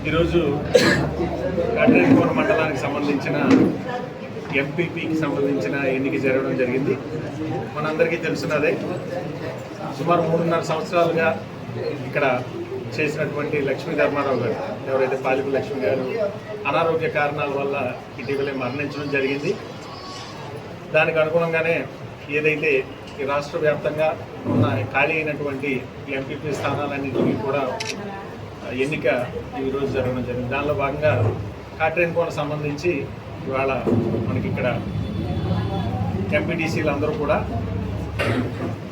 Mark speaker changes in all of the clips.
Speaker 1: ఈరోజు కాట్రేనికోన మండలానికి సంబంధించిన ఎంపీపీకి సంబంధించిన ఎన్నిక జరగడం జరిగింది. మనందరికీ తెలిసినదే. సుమారు 3.5 సంవత్సరాలుగా ఇక్కడ చేసినటువంటి లక్ష్మీ ధర్మారావు గారు, ఎవరైతే పాలిపు లక్ష్మి గారు అనారోగ్య కారణాల వల్ల ఇటీవలే మరణించడం జరిగింది. దానికి అనుగుణంగానే ఏదైతే ఈ రాష్ట్ర వ్యాప్తంగా ఉన్న ఖాళీ అయినటువంటి ఎంపీపీ స్థానాలన్నింటినీ కూడా ఎన్నిక ఈరోజు జరగడం జరిగింది. దానిలో భాగంగా కాట్రేనికోన సంబంధించి ఇవాళ మనకి ఇక్కడ ఎంపీటీసీలు అందరూ కూడా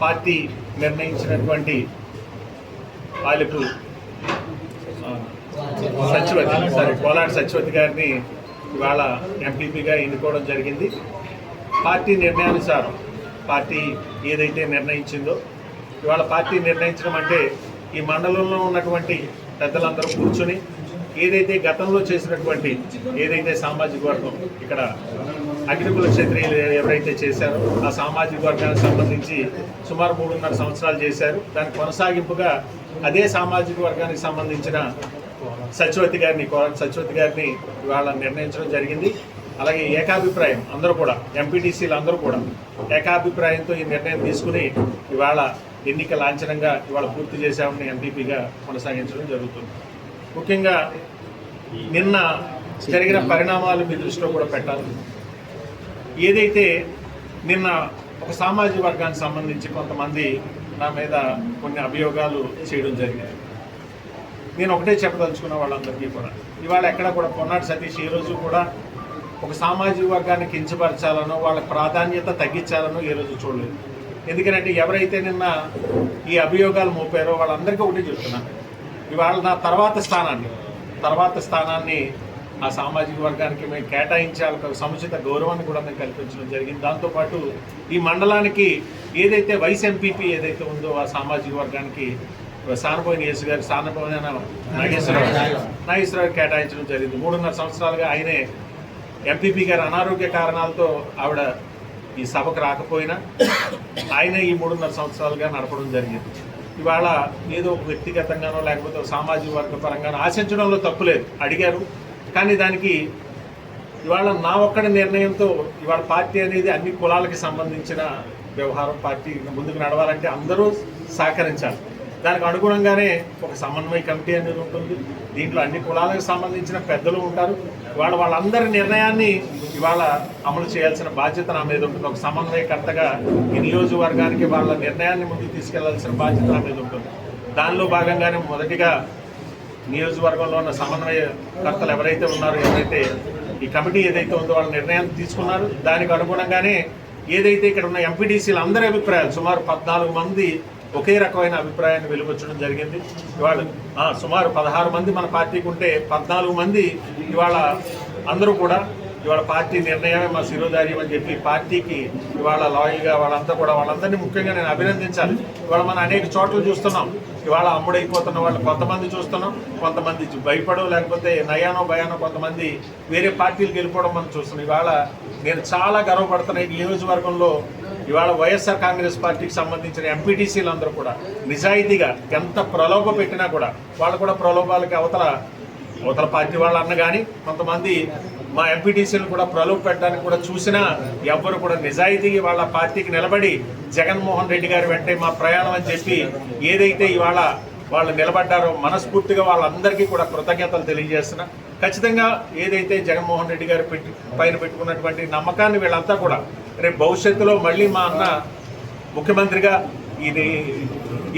Speaker 1: పార్టీ నిర్ణయించినటువంటి పాలిపు కోలాటి సత్యవతి గారిని ఇవాళ ఎంపీపీగా ఎన్నుకోవడం జరిగింది. పార్టీ నిర్ణయానుసారం పార్టీ ఏదైతే నిర్ణయించిందో, ఇవాళ పార్టీ నిర్ణయించడం అంటే ఈ మండలంలో ఉన్నటువంటి పెద్దలందరూ కూర్చొని ఏదైతే గతంలో చేసినటువంటి ఏదైతే సామాజిక వర్గం ఇక్కడ అగ్నికుల క్షత్రియులు ఎవరైతే చేశారో ఆ సామాజిక వర్గానికి సంబంధించి సుమారు 3.5 సంవత్సరాలు చేశారు. దానికి కొనసాగింపుగా అదే సామాజిక వర్గానికి సంబంధించిన సత్యవతి గారిని ఇవాళ నిర్ణయించడం జరిగింది. అలాగే ఏకాభిప్రాయం అందరూ కూడా ఎంపీటీసీలు అందరూ కూడా ఏకాభిప్రాయంతో ఈ నిర్ణయం తీసుకుని ఇవాళ ఎన్నిక లాంఛనంగా ఇవాళ పూర్తి చేశామని ఎంపీపీగా కొనసాగించడం జరుగుతుంది. ముఖ్యంగా నిన్న జరిగిన పరిణామాలు మీ దృష్టిలో కూడా పెట్టాలి. ఏదైతే నిన్న ఒక సామాజిక వర్గానికి సంబంధించి కొంతమంది నా మీద కొన్ని అభియోగాలు చేయడం జరిగింది. నేను ఒకటే చెప్పదలుచుకున్న వాళ్ళందరికీ కూడా, ఇవాళ ఎక్కడ కూడా పొన్నాటి సతీష్ ఈ రోజు కూడా ఒక సామాజిక వర్గాన్ని కించపరచాలనో వాళ్ళ ప్రాధాన్యత తగ్గించాలనో ఏ రోజు చూడలేదు. ఎందుకంటే ఎవరైతే నిన్న ఈ అభియోగాలు మోపారో వాళ్ళందరికీ ఒకటే చెప్తున్నాను, ఇవాళ నా తర్వాత స్థానాన్ని ఆ సామాజిక వర్గానికి మేము కేటాయించాలి, సముచిత గౌరవాన్ని కూడా మేము కల్పించడం జరిగింది. దాంతోపాటు ఈ మండలానికి ఏదైతే వైస్ ఎంపీపీ ఏదైతే ఉందో ఆ సామాజిక వర్గానికి సానబోయిన యేసు గారు, సానబోయిన నాగేశ్వరరావు కేటాయించడం జరిగింది. 3.5 సంవత్సరాలుగా ఆయనే ఎంపీపీ గారు అనారోగ్య కారణాలతో ఆవిడ ఈ సభకు రాకపోయినా ఆయన ఈ 3.5 సంవత్సరాలుగా నడపడం జరిగింది. ఇవాళ ఏదో వ్యక్తిగతంగానో లేకపోతే సామాజిక వర్గ పరంగానో ఆశించడంలో తప్పులేదు, అడిగారు. కానీ దానికి ఇవాళ నా ఒక్కడి నిర్ణయంతో ఇవాళ పార్టీ అనేది అన్ని కులాలకి సంబంధించిన వ్యవహారం. పార్టీ ముందుకు నడవాలంటే అందరూ సహకరించాలి. దానికి అనుగుణంగానే ఒక సమన్వయ కమిటీ అనేది ఉంటుంది. దీంట్లో అన్ని కులాలకు సంబంధించిన పెద్దలు ఉంటారు. వాళ్ళందరి నిర్ణయాన్ని ఇవాళ అమలు చేయాల్సిన బాధ్యత నా మీద ఉంటుంది. ఒక సమన్వయకర్తగా ఈ నియోజకవర్గానికి వాళ్ళ నిర్ణయాన్ని ముందుకు తీసుకెళ్లాల్సిన బాధ్యత నా మీద ఉంటుంది. దానిలో భాగంగానే మొదటిగా నియోజకవర్గంలో ఉన్న సమన్వయకర్తలు ఎవరైతే ఉన్నారో, ఎవరైతే ఈ కమిటీ ఏదైతే ఉందో వాళ్ళ నిర్ణయాన్ని తీసుకున్నారు. దానికి అనుగుణంగానే ఏదైతే ఇక్కడ ఉన్న ఎంపీటీసీలు అందరి అభిప్రాయాలు సుమారు 14 మంది ఒకే రకమైన అభిప్రాయాన్ని వెలువచ్చడం జరిగింది. ఇవాళ సుమారు 16 మంది మన పార్టీకి ఉంటే 14 మంది ఇవాళ అందరూ కూడా ఇవాళ పార్టీ నిర్ణయమే మా శిరోధార్యం అని చెప్పి పార్టీకి ఇవాళ లాయల్గా వాళ్ళందరినీ ముఖ్యంగా నేను అభినందించాలి. ఇవాళ మనం అనేక చోట్ల చూస్తున్నాం, ఇవాళ అమ్ముడైపోతున్న వాళ్ళు కొంతమంది చూస్తున్నాం, కొంతమంది భయపడో లేకపోతే నయానో భయానో కొంతమంది వేరే పార్టీలకు వెళ్ళిపోవడం మనం చూస్తున్నాం. ఇవాళ నేను చాలా గర్వపడుతున్న ఈ నియోజకవర్గంలో ఇవాళ వైఎస్ఆర్ కాంగ్రెస్ పార్టీకి సంబంధించిన ఎంపీటీసీలు అందరూ కూడా నిజాయితీగా ఎంత ప్రలోభ పెట్టినా కూడా వాళ్ళు కూడా ప్రలోభాలకి అవతల పార్టీ వాళ్ళు అన్న కానీ కొంతమంది మా ఎంపీటీసీలు కూడా ప్రలోభ పెట్టడానికి కూడా చూసినా ఎవ్వరు కూడా నిజాయితీగా వాళ్ళ పార్టీకి నిలబడి జగన్మోహన్ రెడ్డి గారి వెంటే మా ప్రయాణం అని చెప్పి ఏదైతే ఇవాళ వాళ్ళు నిలబడ్డారో మనస్ఫూర్తిగా వాళ్ళందరికీ కూడా కృతజ్ఞతలు తెలియజేస్తున్నా. ఖచ్చితంగా ఏదైతే జగన్మోహన్ రెడ్డి గారు పైన పెట్టుకున్నటువంటి నమ్మకాన్ని వీళ్ళంతా కూడా రేపు భవిష్యత్తులో మళ్ళీ మా అన్న ముఖ్యమంత్రిగా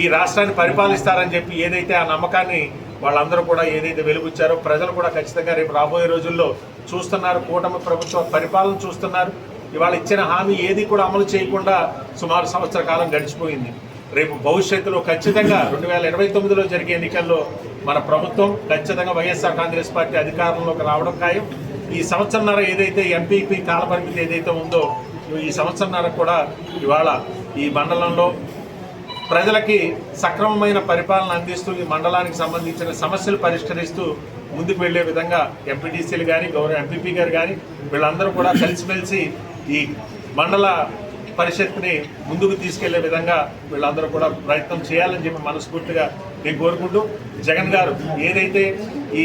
Speaker 1: ఈ రాష్ట్రాన్ని పరిపాలిస్తారని చెప్పి ఏదైతే ఆ నమ్మకాన్ని వాళ్ళందరూ కూడా ఏదైతే వెలుగుచ్చారో ప్రజలు కూడా ఖచ్చితంగా రేపు రాబోయే రోజుల్లో చూస్తున్నారు. కూటమి ప్రభుత్వ పరిపాలన చూస్తున్నారు. ఇవాళ ఇచ్చిన హామీ ఏది కూడా అమలు చేయకుండా సుమారు సంవత్సర కాలం గడిచిపోయింది. రేపు భవిష్యత్తులో ఖచ్చితంగా 2029లో జరిగే ఎన్నికల్లో మన ప్రభుత్వం ఖచ్చితంగా వైఎస్ఆర్ కాంగ్రెస్ పార్టీ అధికారంలోకి రావడం ఖాయం. ఈ సంవత్సరన్నర ఏదైతే ఎంపీపీ కాలపరిమితి ఏదైతే ఉందో ఈ సంవత్సరన్నర కూడా ఇవాళ ఈ మండలంలో ప్రజలకి సక్రమమైన పరిపాలన అందిస్తూ ఈ మండలానికి సంబంధించిన సమస్యలు పరిష్కరిస్తూ ముందుకు వెళ్లే విధంగా ఎంపీటీసీలు కానీ గౌరవ ఎంపీపీ గారు కానీ వీళ్ళందరూ కూడా కలిసిమెలిసి ఈ మండల పరిషత్ని ముందుకు తీసుకెళ్లే విధంగా వీళ్ళందరూ కూడా ప్రయత్నం చేయాలని చెప్పి మనస్ఫూర్తిగా నేను కోరుకుంటూ, జగన్ గారు ఏదైతే ఈ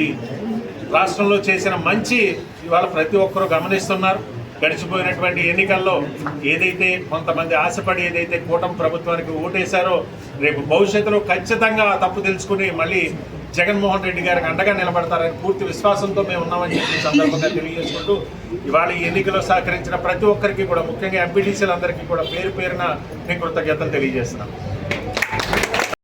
Speaker 1: రాష్ట్రంలో చేసిన మంచి ఇవాళ ప్రతి ఒక్కరూ గమనిస్తున్నారు. గడిచిపోయినటువంటి ఎన్నికల్లో ఏదైతే కొంతమంది ఆశపడి ఏదైతే కూటమి ప్రభుత్వానికి ఓటేశారో రేపు భవిష్యత్తులో ఖచ్చితంగా ఆ తప్పు తెలుసుకుని మళ్ళీ జగన్మోహన్ రెడ్డి గారికి అండగా నిలబడతారని పూర్తి విశ్వాసంతో మేము ఉన్నామని చెప్పి సందర్భంగా తెలియజేసుకుంటూ ఇవాళ ఈ ఎన్నికల్లో సహకరించిన ప్రతి ఒక్కరికి కూడా ముఖ్యంగా ఎంపీటీసీలందరికీ కూడా పేరు పేరున నేను కృతజ్ఞతలు తెలియజేస్తున్నాను.